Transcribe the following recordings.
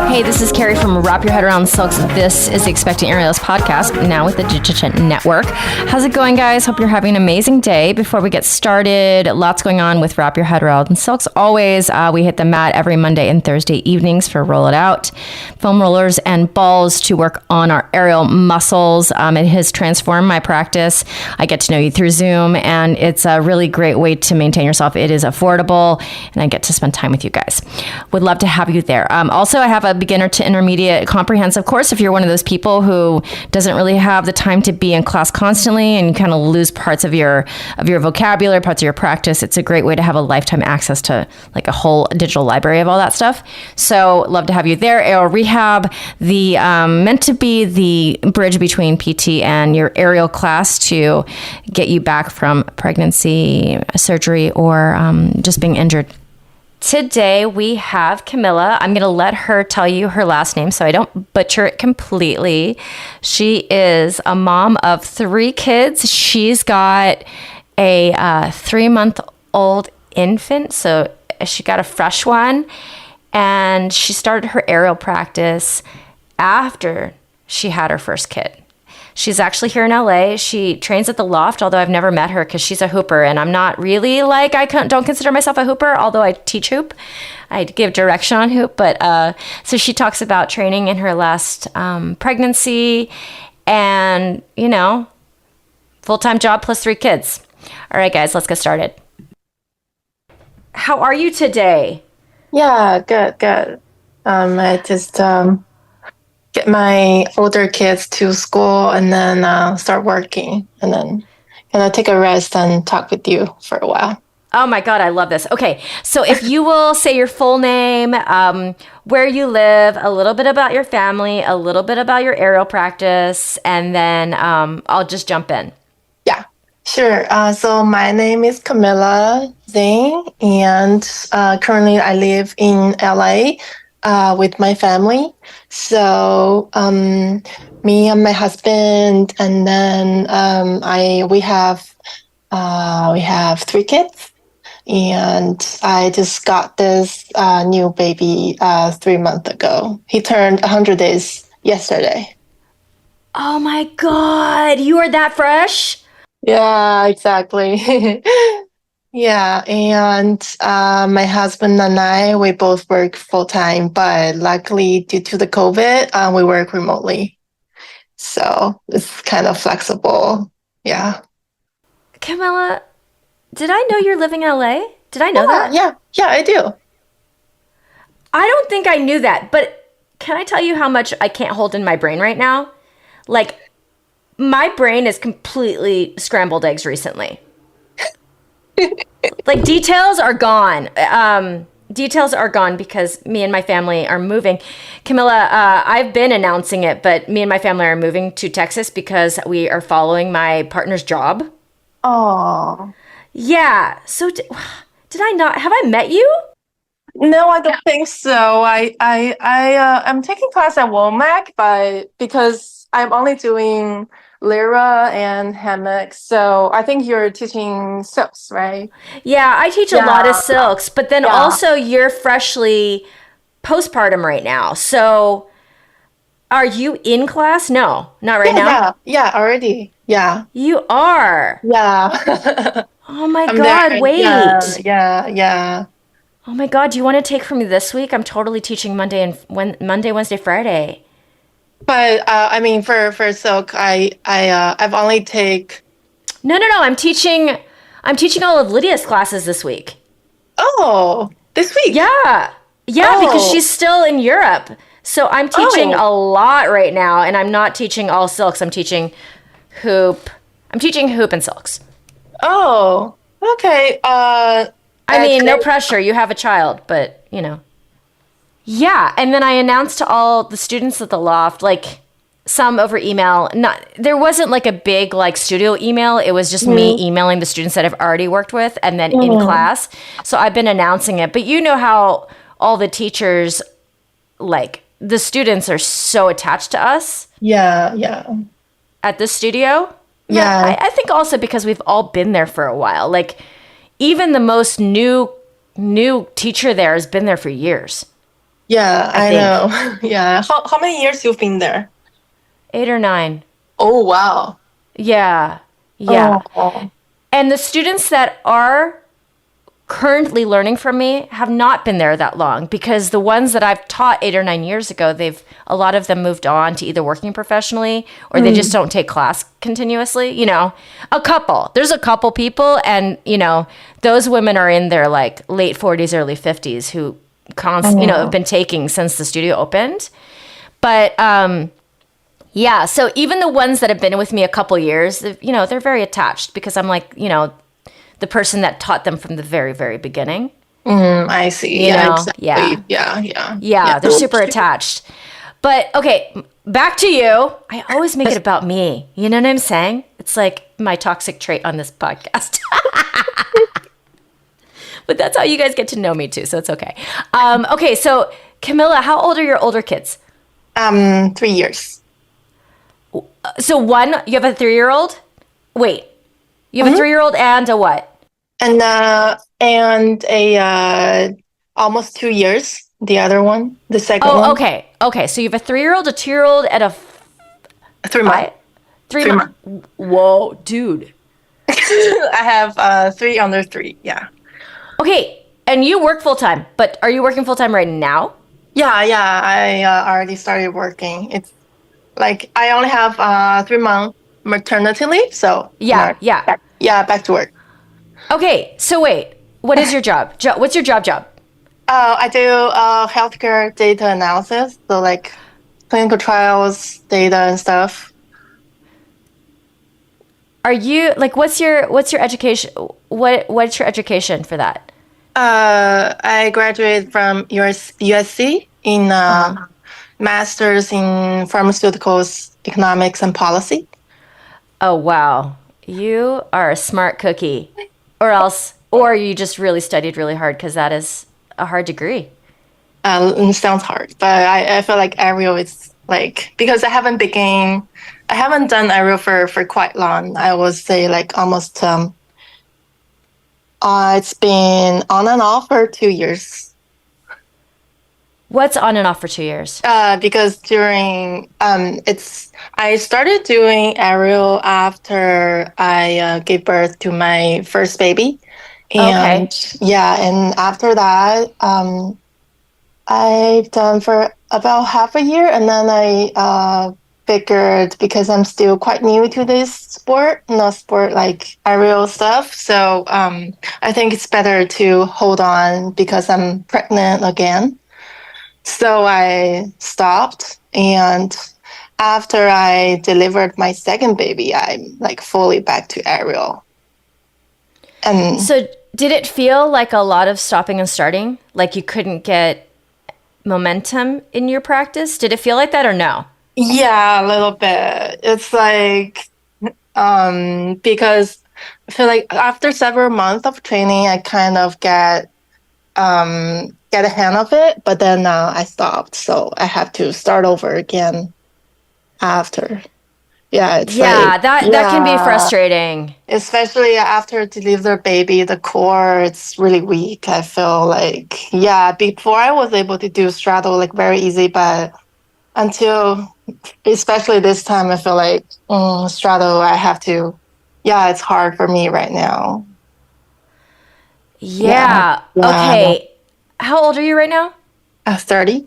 Hey, this is Carrie from Wrap Your Head Around Silks. This is the Expecting Aerials podcast, now with the Digital Network. How's it going, guys? Hope you're having an amazing day. Before we get started, lots going on with Wrap Your Head Around Silks. Always, we hit the mat every Monday and Thursday evenings for Roll It Out. Foam rollers and balls to work on our aerial muscles. It has transformed my practice. I get to know you through Zoom, and it's a really great way to maintain yourself. It is affordable, and I get to spend time with you guys. Would love to have you there. Also, I have a beginner to intermediate comprehensive course. If you're one of those people who doesn't really have the time to be in class constantly and you kind of lose parts of your vocabulary, parts of your practice, it's a great way to have a lifetime access to like a whole digital library of all that stuff. So love to have you there. Aerial rehab, the meant to be the bridge between PT and your aerial class to get you back from pregnancy, surgery, or just being injured. Today we have Camilla. I'm going to let her tell you her last name so I don't butcher it completely. She is a mom of 3 kids. She's got a 3-month-old infant, so she got a fresh one, and she started her aerial practice after she had her first kid. She's actually here in LA. She trains at the Loft, although I've never met her because she's a hooper, and I'm not really like, don't consider myself a hooper, although I teach hoop. I give direction on hoop, but so she talks about training in her last pregnancy and, full-time job plus 3 kids. All right, guys, let's get started. How are you today? Yeah, good. I just get my older kids to school and then start working and then gonna take a rest and talk with you for a while. Oh my God, I love this. Okay, so if you will say your full name, where you live, a little bit about your family, a little bit about your aerial practice, and then I'll just jump in. Yeah, sure. So my name is Camilla Zheng, and currently I live in LA with my family. So me and my husband, and then we have 3 kids, and I just got this new baby 3 months ago. He turned 100 days yesterday. Oh my God, you are that fresh? Yeah, exactly. Yeah, and my husband and I, we both work full-time, but luckily due to the COVID, we work remotely. So it's kind of flexible. Yeah. Camilla, did I know you're living in LA? Did I know that? Yeah, I do. I don't think I knew that, but can I tell you how much I can't hold in my brain right now? Like, my brain is completely scrambled eggs recently. Like, details are gone. Details are gone because me and my family are moving. Camilla, I've been announcing it, but me and my family are moving to Texas because we are following my partner's job. Oh. Yeah. So did I not? Have I met you? No, I don't think so. I'm taking class at Womack, but because I'm only doing Lyra and hammock, so I think you're teaching silks, right? Yeah, I teach a lot of silks, but then also you're freshly postpartum right now. So are you in class? No, not right now. Yeah, already. Yeah. You are. Yeah. Oh my I'm God, there. wait. Yeah. Oh my God, do you want to take from me this week? I'm totally teaching Monday, Wednesday, Friday. But I mean, for silk, I've only take. No. I'm teaching all of Lydia's classes this week. Oh, this week? Yeah, because she's still in Europe. So I'm teaching a lot right now, and I'm not teaching all silks. I'm teaching hoop. I'm teaching hoop and silks. Oh, okay. I mean, no pressure. You have a child, but Yeah, and then I announced to all the students at the Loft, like some over email. There wasn't like a big like studio email. It was just me emailing the students that I've already worked with and then in class. So I've been announcing it. But you know how all the teachers, like the students are so attached to us. Yeah. At the studio. But Yeah. I think also because we've all been there for a while. Like even the most new teacher there has been there for years. Yeah, I I think know. Yeah. How many years you've been there? 8 or 9. Oh, wow. Yeah, yeah. Oh. And the students that are currently learning from me have not been there that long because the ones that I've taught 8 or 9 years ago, a lot of them moved on to either working professionally or they just don't take class continuously. There's a couple people, and those women are in their like late 40s, early 50s who have been taking since the studio opened. But yeah, so even the ones that have been with me a couple years, they're very attached because I'm like, the person that taught them from the very, very beginning. I see. Yeah, exactly. Yeah. Yeah. Yeah, they're super attached. But okay, back to you. I always make it about me. You know what I'm saying? It's like my toxic trait on this podcast. But that's how you guys get to know me too, so it's okay. Okay, so Camilla, how old are your older kids? 3 years. So you have a 3-year-old? Wait, you have a 3-year-old and a what? And a almost 2 years. The other one, the second one. Okay. So you have a 3-year-old, a 2-year-old, and a 3 months. 3 month. Whoa, dude. I have 3 under 3. Yeah. Okay, and you work full time, but are you working full time right now? Yeah. I already started working. It's like I only have 3 month maternity leave, so Yeah. back to work. Okay, so wait, what is your job? What's your job? I do healthcare data analysis, so like clinical trials data and stuff. Are you like what's your education? What's your education for that? I graduated from USC in master's in pharmaceuticals, economics, and policy. Oh wow, you are a smart cookie, or you just really studied really hard because that is a hard degree. It sounds hard, but I feel like aerial is like because I haven't done aerial for quite long. I would say like almost it's been on and off for 2 years. What's on and off for 2 years? Because during I started doing aerial after I gave birth to my first baby, and and after that I've done for about half a year, and then I figured because I'm still quite new to this sport, not sport like aerial stuff, so I think it's better to hold on because I'm pregnant again. So I stopped, and after I delivered my second baby, I'm like fully back to aerial. And so did it feel like a lot of stopping and starting? Like you couldn't get momentum in your practice? Did it feel like that or no? yeah, a little bit. It's like because I feel like after several months of training, I kind of get a hang of it, but then I stopped, so I have to start over again after. Yeah, it's like that can be frustrating. especially after deliver baby, the core it's really weak. I feel like before I was able to do straddle like very easy, but until especially this time, I feel like straddle I have to. Yeah, it's hard for me right now. Yeah. Okay. How old are you right now? 30,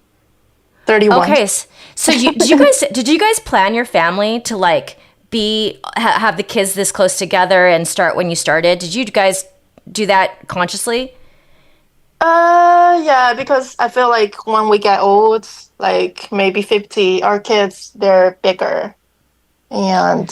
31. Okay. So did you guys plan your family to like have the kids this close together and start when you started? Did you guys do that consciously? Yeah, because I feel like when we get old, like maybe 50, our kids they're bigger, and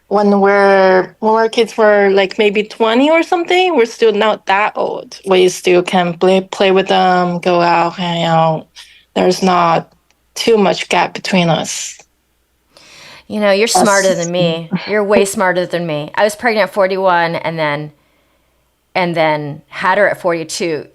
when our kids were like maybe 20 or something, we're still not that old. We still can play with them, go out, hang out. There's not too much gap between us. You're smarter than me. You're way smarter than me. I was pregnant at 41 and then had her at 42.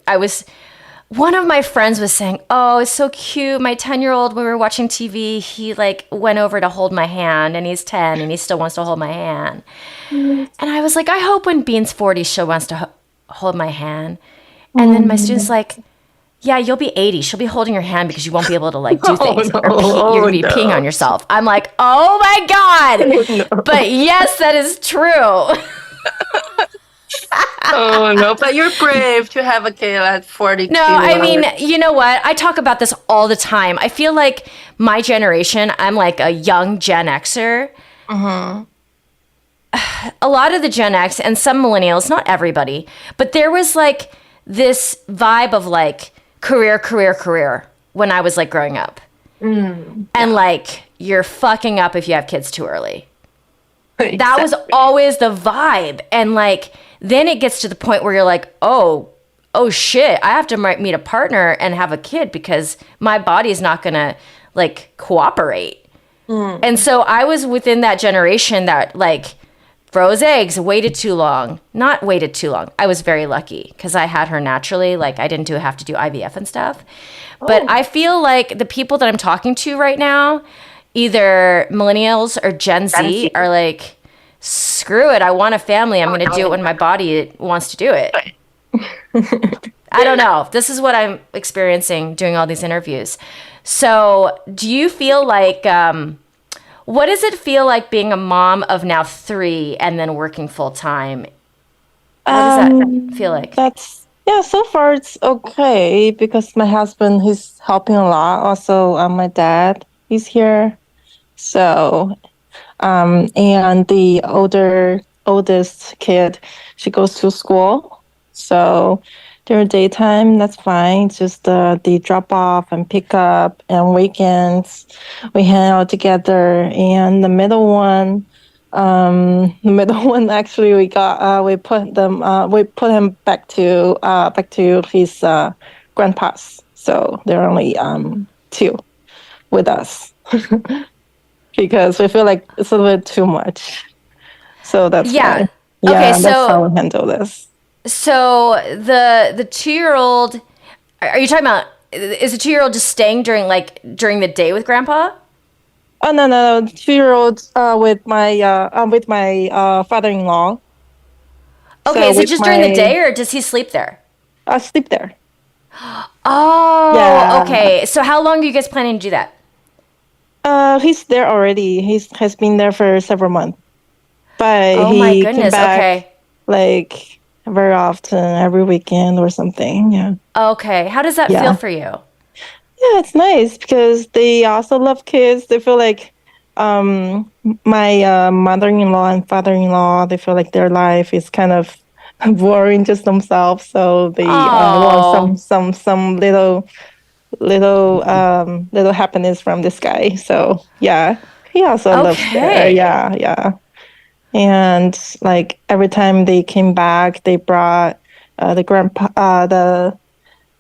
One of my friends was saying, "Oh, it's so cute. My 10-year-old, when we were watching TV, he like went over to hold my hand, and he's 10 and he still wants to hold my hand." And I was like, "I hope when Bean's 40, she wants to hold my hand." And then my student's like, "Yeah, you'll be 80. She'll be holding your hand because you won't be able to like do Oh things no! or you're Oh going to be peeing no! on yourself." I'm like, "Oh my God." No. But yes, that is true. Oh no! But you're brave to have a kid at No, 42. I mean, you know what? I talk about this all the time. I feel like my generation, I'm like a young Gen Xer. Mm-hmm. A lot of the Gen X and some millennials, not everybody, but there was like this vibe of like career, career, career when I was like growing up. And like, you're fucking up if you have kids too early. That was always the vibe. And like, then it gets to the point where you're like, oh shit, I have to meet a partner and have a kid because my body is not going to like cooperate. And so I was within that generation that like froze eggs, waited too long. Not waited too long. I was very lucky because I had her naturally. Like I didn't have to do IVF and stuff. But I feel like the people that I'm talking to right now, either millennials or Gen Z, are like, screw it. I want a family. I'm going to do it when my body wants to do it. I don't know. This is what I'm experiencing doing all these interviews. So do you feel like, what does it feel like being a mom of now 3 and then working full time? How does that feel like? So far it's okay because my husband, he's helping a lot. Also, my dad, he's here. So, and the oldest kid, she goes to school. So during daytime, that's fine. It's just the drop off and pick up, and weekends we hang out together. And the middle one actually we put him back to his grandpa's. So there are only 2 with us because we feel like it's a little bit too much. So that's Yeah. why. Okay, Yeah, that's how we handle this. So the 2-year-old, are you talking about, is the 2-year-old just staying during the day with grandpa? Oh no, 2-year-old with my father-in-law. Okay, So is it with just during the day or does he sleep there? I sleep there. Oh, Yeah. okay. So how long are you guys planning to do that? He's there already. Has been there for several months, but Oh my he came goodness. back Okay. like very often, every weekend or something. Yeah. Okay. How does that feel Yeah. for you? Yeah, it's nice because they also love kids. They feel like my mother-in-law and father-in-law, they feel like their life is kind of boring just themselves. So they want Oh, some little happiness from this guy. So yeah, he also lives there. okay. Yeah. And like every time they came back, they brought the grandpa, the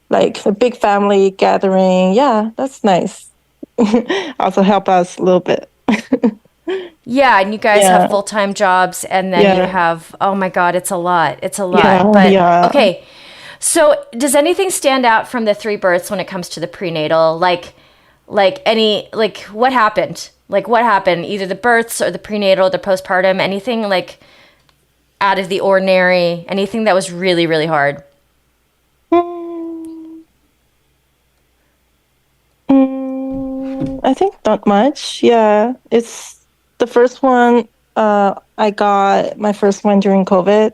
like a big family gathering. Yeah, that's nice. Also help us a little bit. Yeah, and you guys have Yeah, full-time jobs and then you yeah, have, oh my God, it's a lot. It's a lot. yeah, But yeah. okay. So does anything stand out from the 3 births when it comes to the prenatal? Like what happened? Like what happened? Either the births or the prenatal, the postpartum, anything like out of the ordinary, anything that was really, really hard? Mm, I think not much. Yeah, it's the first one. I got my first one during COVID,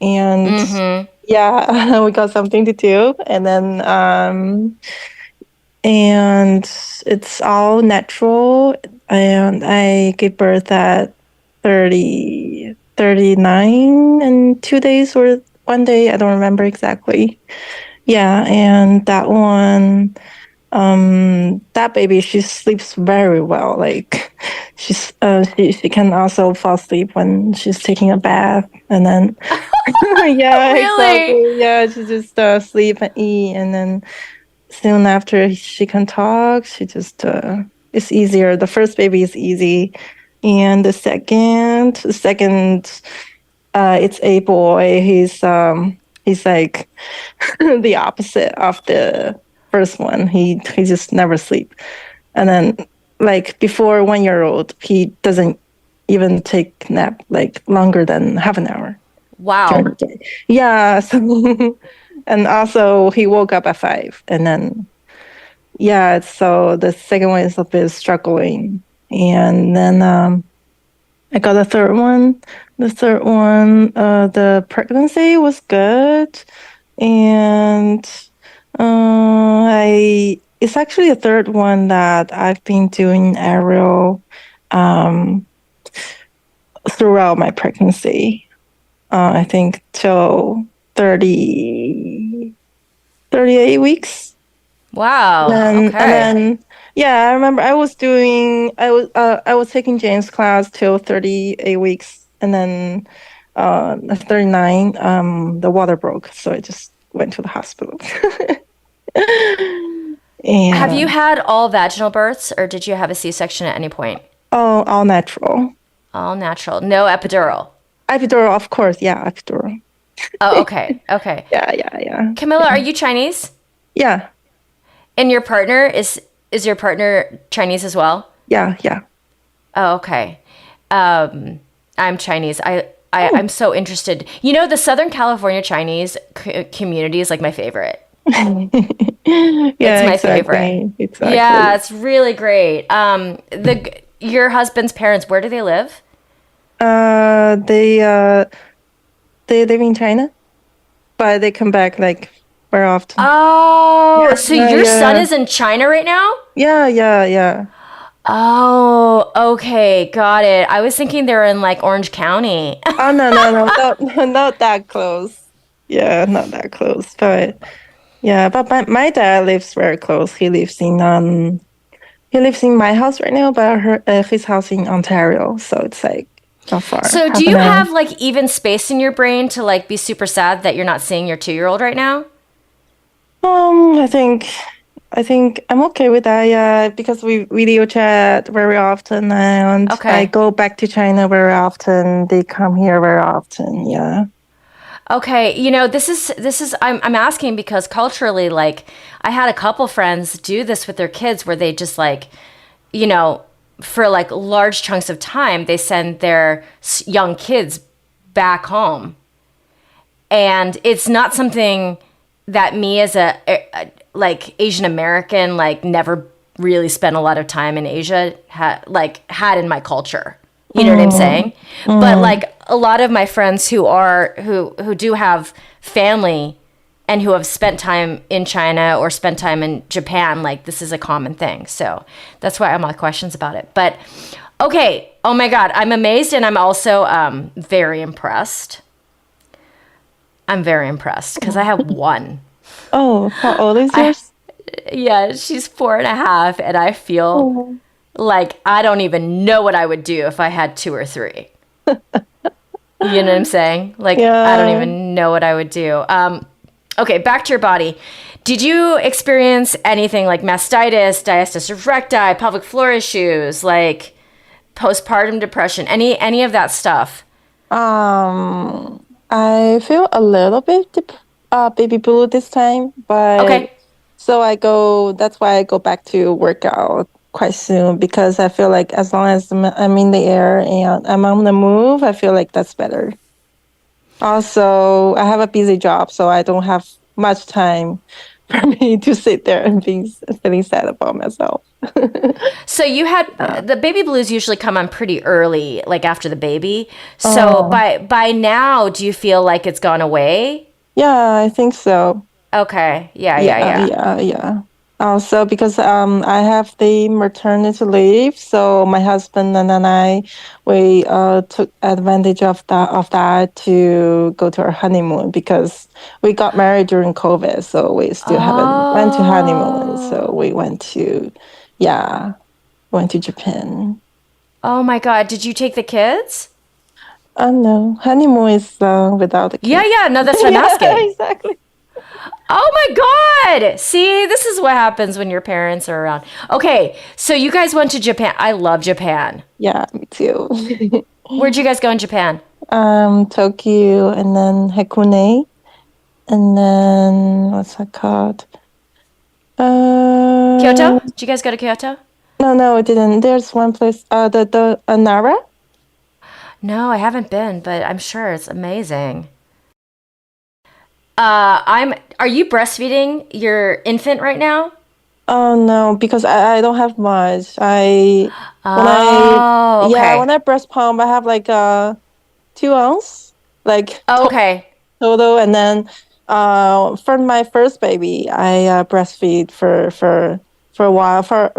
and yeah, we got something to do, and it's all natural. And I gave birth at 39 and 2 days or one day. I don't remember exactly. Yeah, and that one, that baby, she sleeps very well. Like she can also fall asleep when she's taking a bath, and then yeah, Really? exactly. Yeah, she just sleep and eat, and then soon after she can talk. She just it's easier. The first baby is easy, and the second, it's a boy. He's He's like the opposite of the first one. He just never sleep. And then like before 1 year old, he doesn't even take nap like longer than half an hour during the Wow. day. Yeah. So and also he woke up at 5 and then yeah, so the second one is a bit struggling. And then I got a third one. The third one, the pregnancy was good. And it's actually a third one that I've been doing aerial um, throughout my pregnancy. I think till 38 weeks. Wow. And Okay. then yeah, I remember I was taking James class till 38 weeks, and then at 39 the water broke, so I just went to the hospital. Have you And had all vaginal births or did you have a C-section at any point? oh, all natural. All natural. No epidural. Epidural, of course, yeah, epidural. Oh, okay. Okay. Yeah. Camilla, are you Chinese? Yeah. And your partner is your partner Chinese as well? Yeah. Oh, okay. I'm Chinese. Oh. I'm so interested. You know, the Southern California Chinese community is like my favorite. It's Yeah, my favorite. Yeah, exactly. it's really great. Your husband's parents, where do they live? Uh, they uh, they live in China, but they come back like very often. Oh, so Yeah, your son yeah, is in China right now? yeah. Oh, okay, got it. I was thinking they were in like Orange County. Oh no, not that close. Yeah, not that close. But yeah, but my dad lives very close. He lives in my house right now, but his house in Ontario, so it's like not far, So, do half an you hour. have like even space in your brain to like be super sad that you're not seeing your 2-year-old right now? I think I'm okay with that, yeah, because we video chat very often and I Okay. go back to China very often. They come here very often, yeah. Okay, this is I'm asking because culturally, like, I had a couple friends do this with their kids where they just like, you know, for like large chunks of time, they send their young kids back home. And it's not something that me as like Asian American, like, never really spent a lot of time in Asia, had in my culture. You know what I'm Mm, saying? But mm. like a lot of my friends who do have family and who have spent time in China or spent time in Japan, like, this is a common thing. So that's why I have my questions about it. But okay, oh my God, I'm amazed and I'm also very impressed. I'm very impressed because I have one. Oh, how old is I yours? Yeah, she's 4.5, and I feel Oh. like I don't even know what I would do if I had two or three. You know what I'm saying? Like, I don't Yeah. even know what I would do. Okay, back to your body. Did you experience anything like mastitis, diastasis recti, pelvic floor issues, like postpartum depression, any of that stuff? I feel a little bit baby blue this time, but Okay. that's why I go back to workout quite soon because I feel like as long as I'm in the air and I'm on the move, I feel like that's better. Also, I have a busy job, so I don't have much time for me to sit there and feeling sad about myself. So you had Uh, the baby blues usually come on pretty early, like after the baby. So oh, by now, do you feel like it's gone away? yeah, I think so. Okay. Yeah, Yeah. yeah. Also, because I have the maternity leave, so my husband and then we took advantage of that to go to our honeymoon because we got married during COVID, so we still haven't went to honeymoon. So Oh. we yeah, went to Japan. Oh my God. Did you take the kids? Oh no, honeymoon is without the kids. Yeah. No, that's what I'm Yeah, asking. exactly. Oh my God. See, this is what happens when your parents are around. Okay. So you guys went to Japan. I love Japan. Yeah, me too. Where'd you guys go in Japan? Tokyo and then Hakone. And then what's that called? Kyoto? Did you guys go to Kyoto? No, we didn't. There's one place, the Nara. No, I haven't been, but I'm sure it's amazing. Are you breastfeeding your infant right now? Oh no, because I don't have much. Oh, okay. When I breast pump, I have like 2 ounce, like Okay. total, and then for my first baby, I breastfeed for a while, for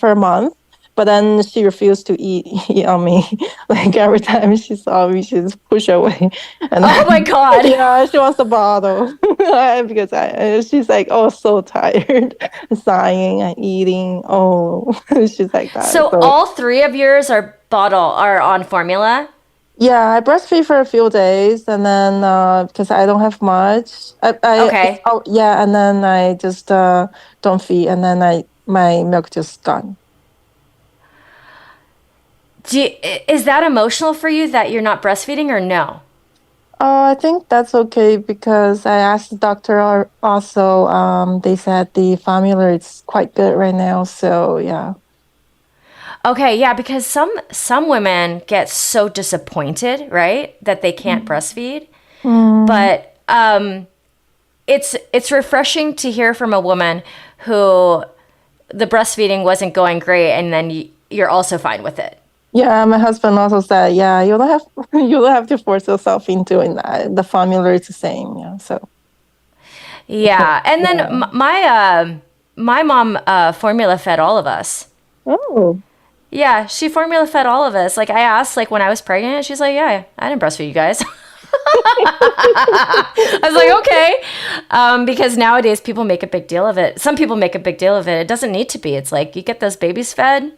a month, but then she refused to eat on me. Like every time she saw me, she just push away, and Oh my then, God. yeah, she wants the bottle because she's like, oh, so tired, sighing and eating. Oh, she's like that. So So all three of yours are on formula? yeah, I breastfeed for a few days, and then because I don't have much, Okay. oh yeah, and then I just don't feed, and then my milk just gone. Is that emotional for you that you're not breastfeeding or no? Oh, I think that's okay because I asked the doctor also. They said the formula is quite good right now, so yeah. Okay, yeah, because some women get so disappointed, right, that they can't breastfeed. Mm, But it's refreshing to hear from a woman who the breastfeeding wasn't going great, and then you're also fine with it. yeah, my husband also said, yeah, you don't have you don't have to force yourself into it. The formula is the same, yeah. So Yeah, and then yeah. my mom formula fed all of us. Oh. Yeah, she formula fed all of us. Like I asked, like when I was pregnant, and she's like, "Yeah, I didn't breastfeed you guys." I was like, "Okay," because nowadays people make a big deal of it. Some people make a big deal of it. It doesn't need to be. It's like you get those babies fed,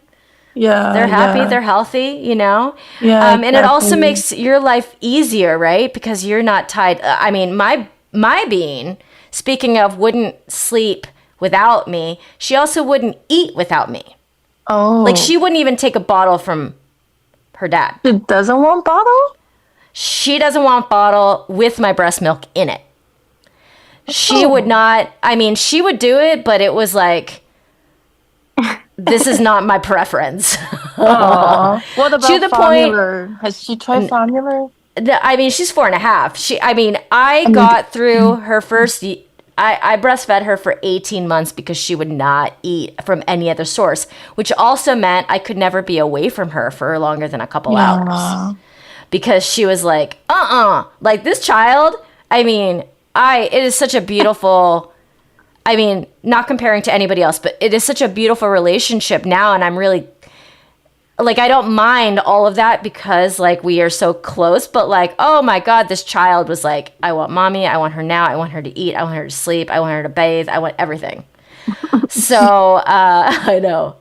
Yeah, they're happy, yeah, they're healthy, you know. yeah, And it also exactly. makes your life easier, right? Because you're not tied. I mean, my bean, speaking of, wouldn't sleep without me. She also wouldn't eat without me. Like Oh, she wouldn't even take a bottle from her dad. she doesn't want bottle? She doesn't want bottle with my breast milk in it. She would Oh. not, I mean, she would do it, but it was like, this is not my preference. Oh. What To about the point, formula? Has she tried formula? I mean, she's 4.5. I mean, I I mean, got through her first, I breastfed her for 18 months because she would not eat from any other source, which also meant I could never be away from her for longer than a couple hours. yeah. Because she was like, like this child, I mean, it is such a beautiful, I mean, not comparing to anybody else, but it is such a beautiful relationship now. And I'm really, like, I don't mind all of that because, like, we are so close. But, like, oh my God, this child was like, I want mommy. I want her now. I want her to eat. I want her to sleep. I want her to bathe. I want everything. So, I know.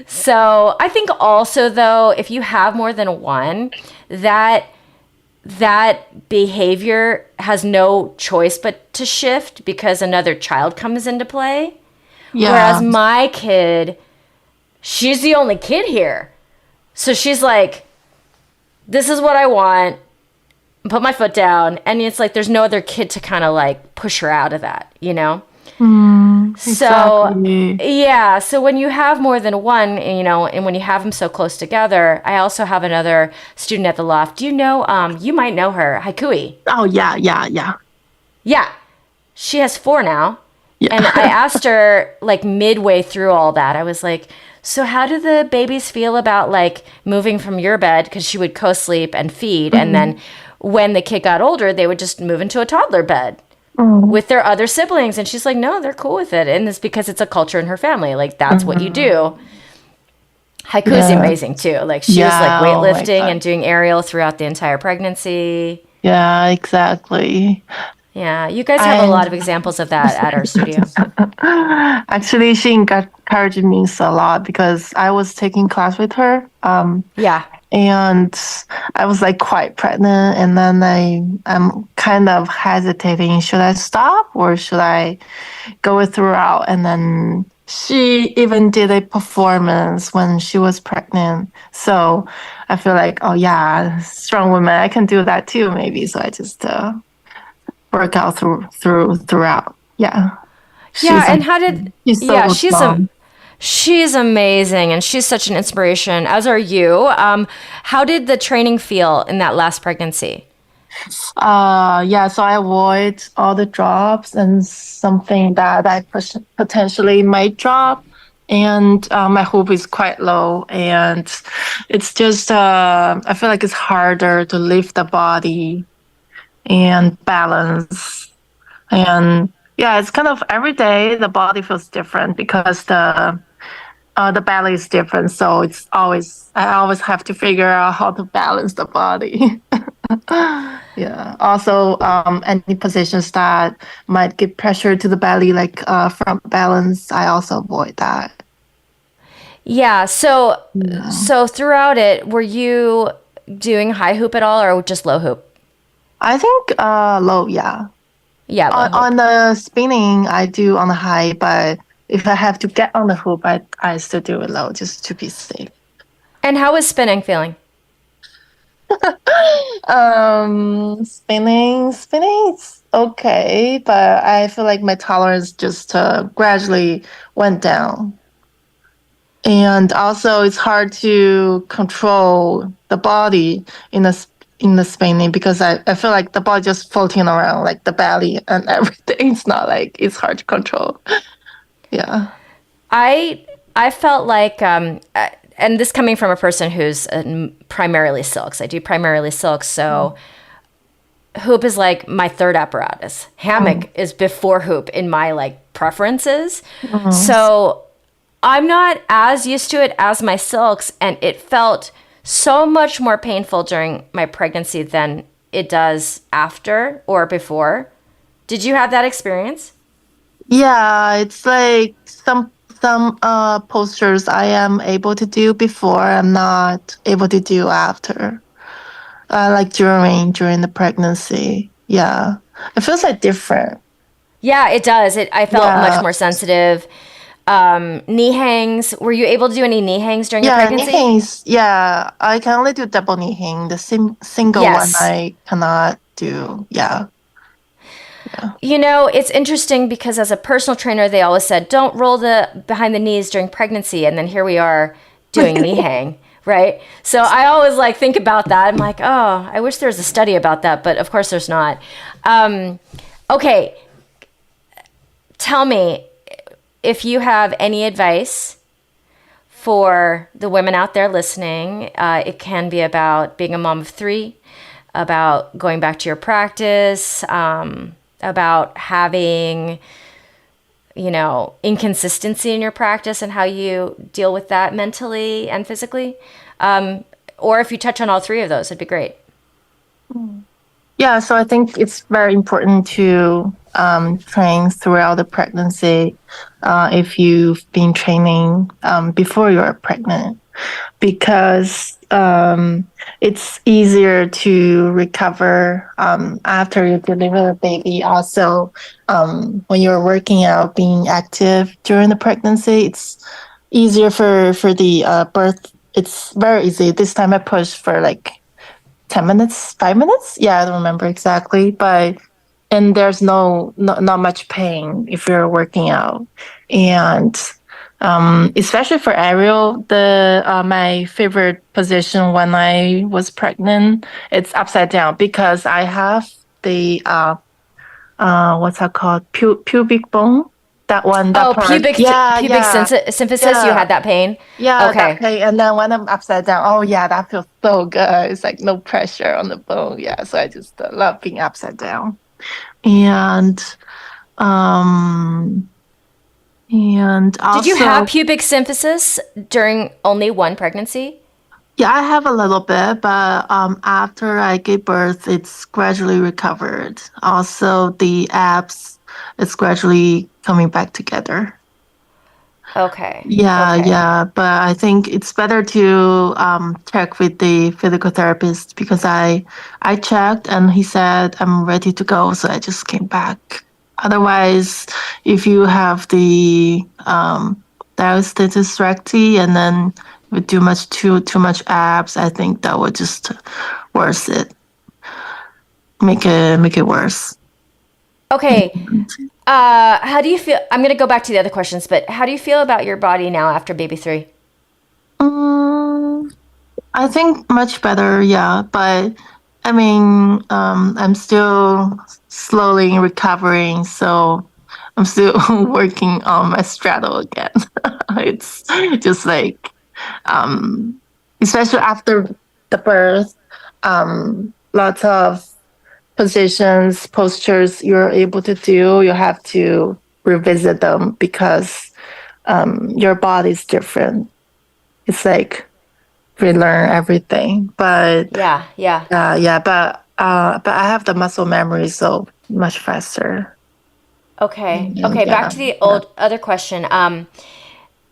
So, I think also, though, if you have more than one, that behavior has no choice but to shift because another child comes into play. Whereas Yeah. my kid, she's the only kid here. So she's like, this is what I want. Put my foot down. And it's like, there's no other kid to kind of like push her out of that, you know? So, Exactly. yeah. So when you have more than one, you know, and when you have them so close together, I also have another student at the loft. Do you know, you might know her, Haikui. Oh, yeah, yeah, yeah. Yeah. She has 4 now. And I Yeah. asked her like midway through all that, I was like, so how do the babies feel about like moving from your bed? Because she would co-sleep and feed. And then when the kid got older, they would just move into a toddler bed with their other siblings. And she's like, no, they're cool with it. And it's because it's a culture in her family. Like that's what you do. Haiku's Yeah. amazing too. Like she was like Yeah. Oh my weightlifting God. and doing aerial throughout the entire pregnancy. Yeah, exactly. Yeah, you guys have a And lot of examples of that at our studio. actually, she encouraged me a lot because I was taking class with her. Yeah. And I was like quite pregnant, and then I'm kind of hesitating. Should I stop or should I go it throughout? And then she even did a performance when she was pregnant. So I feel like, oh yeah, strong woman, I can do that too, maybe. So I just workout throughout. Yeah. Yeah, and how did she's yeah, so strong. she's amazing and she's such an inspiration, as are you. How did the training feel in that last pregnancy? Yeah, so I avoid all the drops and something that I potentially might drop. And my hoop is quite low, and it's just I feel like it's harder to lift the body and balance. And yeah, it's kind of every day the body feels different because the belly is different. So I always have to figure out how to balance the body. Yeah. Also, any positions that might give pressure to the belly, like front balance, I also avoid that. Yeah, Yeah. so throughout it, were you doing high hoop at all or just low hoop? I think low, yeah. Yeah, low On hoop. the spinning, I do on the high, but if I have to get on the hoop, I still do it low just to be safe. And how was spinning feeling? Spinning's okay, but I feel like my tolerance just gradually went down. And also, it's hard to control the body in in the spinning because I feel like the body just floating around, like the belly and everything. It's not like it's hard to control. Yeah. I felt like, and this coming from a person who's primarily silks. I do primarily silks, so hoop is like my third apparatus. Mm. Hammock is before hoop in my like preferences. Mm. So I'm not as used to it as my silks, and it felt so much more painful during my pregnancy than it does after or before. Did you have that experience? Yeah, it's like some postures I am able to do before I'm not able to do after. Like during the pregnancy. Yeah. It feels like different. Yeah, it does. I felt much Yeah. more sensitive. Knee hangs. Were you able to do any knee hangs during your Yeah, knee pregnancy? hangs. Yeah, I can only do double knee hang. The single one Yes. I cannot do. Yeah. Yeah. You know, it's interesting because as a personal trainer, they always said, don't roll the behind the knees during pregnancy. And then here we are doing knee hang, right? So I always like think about that. I'm like, oh, I wish there was a study about that, but of course there's not. Okay, tell me if you have any advice for the women out there listening. It can be about being a mom of three, about going back to your practice, about having, inconsistency in your practice and how you deal with that mentally and physically. Or if you touch on all three of those, it'd be great. Yeah, so I think it's very important to train throughout the pregnancy if you've been training before you're pregnant, because it's easier to recover after you deliver the baby. Also, when you're working out, being active during the pregnancy, it's easier for the birth. It's very easy. This time I pushed for like 10 minutes, 5 minutes. Yeah, I don't remember exactly, but and there's not much pain if you're working out. And especially for aerial, the my favorite position when I was pregnant, it's upside down because I have the what's that called, pubic bone, that one, that Oh, part. Yeah, pubic yeah, symphysis. You yeah. had that pain. Yeah, that Okay. pain. And then when I'm upside down, oh yeah, that feels so good. It's like no pressure on the bone. Yeah, so I just love being upside down. And um and Did you have also, pubic symphysis during only one pregnancy? yeah, I have a little bit, but after I gave birth, it's gradually recovered. Also, the abs, it's gradually coming back together. Okay. Yeah, Okay. yeah, but I think it's better to check with the physical therapist because I checked and he said I'm ready to go, so I just came back. Otherwise, if you have the diastasis recti and then with too much abs, I think that would just worse it, make it worse. Okay. How do you feel? I'm going to go back to the other questions, but how do you feel about your body now after baby 3? I think much better, yeah. But I mean, I'm still slowly recovering, so I'm still working on my straddle again. It's just like, um, especially after the birth, lots of positions, postures you're able to do, you have to revisit them because your body's different. It's like relearn everything. But Yeah, yeah. yeah, but I have the muscle memory, so much faster. Okay. And Okay, back yeah, to the yeah. other question.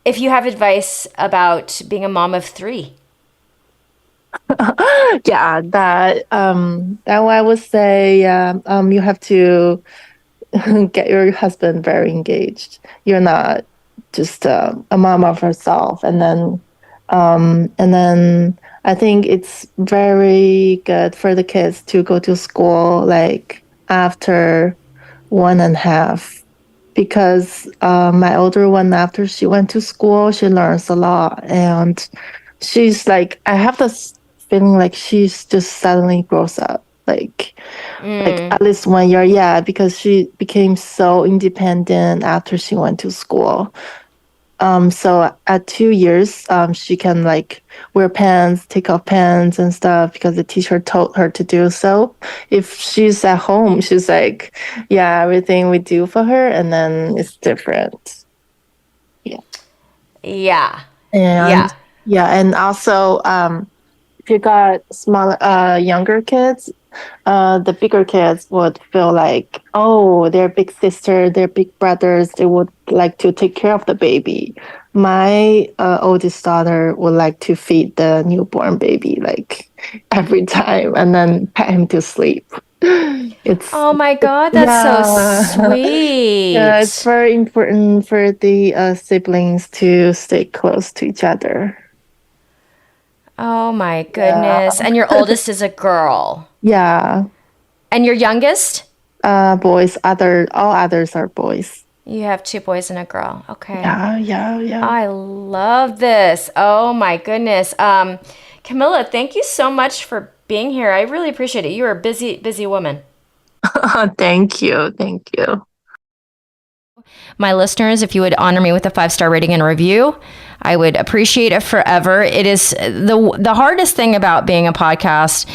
If you have advice about being a mom of 3. Yeah, that one I would say, you have to get your husband very engaged. You're not just a mom of herself, and then I think it's very good for the kids to go to school like after 1.5, because my older one, after she went to school, she learns a lot, and she's like, I have this feeling like she's just suddenly grows up, like at least 1 year, yeah, because she became so independent after she went to school. So at 2 years, she can like wear pants, take off pants and stuff because the teacher told her to do so. If she's at home, she's like, yeah, everything we do for her, and then it's different. Yeah. Yeah. And Yeah. yeah, and also, if you got smaller, younger kids, the bigger kids would feel like, oh, their big sister, their big brothers, they would like to take care of the baby. My oldest daughter would like to feed the newborn baby like every time and then put him to sleep. It's Oh my God, that's so yeah, yeah. It's sweet. very important for the siblings to stay close to each other. Oh my Yeah, goodness. And your oldest is a girl. yeah. And your youngest? Boys. All others are boys. You have 2 boys and a girl. Okay. Yeah, yeah, yeah. I love this. Oh my goodness. Camilla, thank you so much for being here. I really appreciate it. You're a busy, busy woman. Thank you, thank you. My listeners, if you would honor me with a 5-star rating and review, I would appreciate it forever. It is the hardest thing about being a podcaster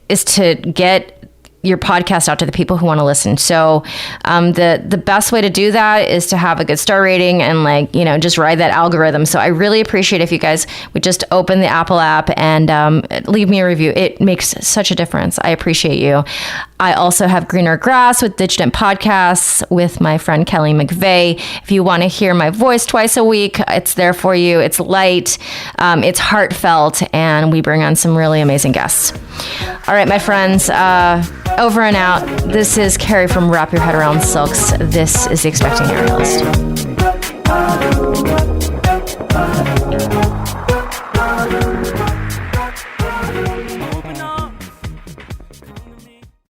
is to get your podcast out to the people who want to listen. So the best way to do that is to have a good star rating and just ride that algorithm. So I really appreciate if you guys would just open the Apple app and leave me a review. It makes such a difference. I appreciate you. I also have Greener Grass with Digitent Podcasts with my friend Kelly McVeigh. If you want to hear my voice twice a week, it's there for you. It's light, it's heartfelt, and we bring on some really amazing guests. All right, my friends, over and out. This is Carrie from Wrap Your Head Around Silks. This is the Expecting Aerialist.